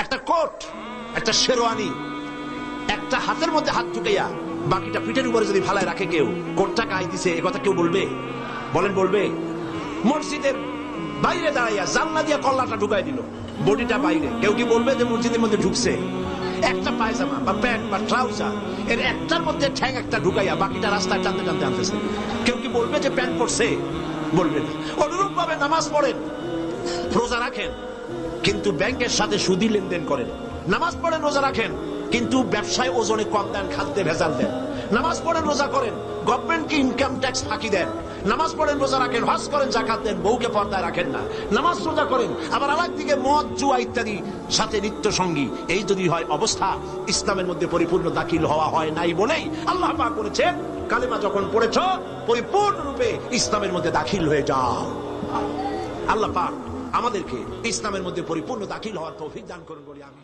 একটা কোট, একটা শেরওয়ানি, একটা হাতের মধ্যে হাত ঢুকাইয়া বাকিটা পিঠের উপরে যদি ফালায় রাখে কেউ, কোটটা গায়ে দিছে, এ কথা কেউ বলবে? বলেন বলবে? মসজিদের বাইরে দাঁড়াইয়া জানলা দিয়া কল্লাটা ঢুকাই দিল, বডিটা বাইরে, কেউ কি বলবে যে মসজিদের মধ্যে ঢুকছে? একটা পায়জামা বা প্যান্ট বা ট্রাউজার এর একটার মধ্যে ঠ্যাং একটা ঢুকাইয়া বাকিটা রাস্তায় টানতে টানতে আনতেছে, কেউ কি বলবে যে প্যান্ট পরছে? বলবে না। অনুরূপ ভাবে নামাজ পড়েন, রোজা রাখেন, কিন্তু ব্যাংকের সাথে সুদি লেনদেন করেন। নামাজ পড়েন, রোজা রাখেন, কিন্তু ব্যবসায় ওজনে কম দেন, খাদ্যে ভেজাল দেন। নামাজ পড়েন, রোজা করেন, গভর্নমেন্টকে ইনকাম ট্যাক্স ফাঁকি দেন। নামাজ পড়েন, রোজা রাখেন, হজ করেন, যাকাত দেন, বউকে পর্দায় রাখেন না। নামাজ রোজা করেন, আবার আরেকদিকে মদ, জুয়া ইত্যাদি সাথে নিত্য সঙ্গী। এই যদি হয় অবস্থা, ইসলামের মধ্যে পরিপূর্ণ দাখিল হওয়া হয় নাই বলেই আল্লাহ পাক বলেছেন, কালেমা যখন পড়েছ পরিপূর্ণরূপে ইসলামের মধ্যে দাখিল হয়ে যাও। আল্লাহ পাক আমাদেরকে ইসলামের মধ্যে পরিপূর্ণ দাখিল হওয়ার তৌফিক দান করুন বলি আমি।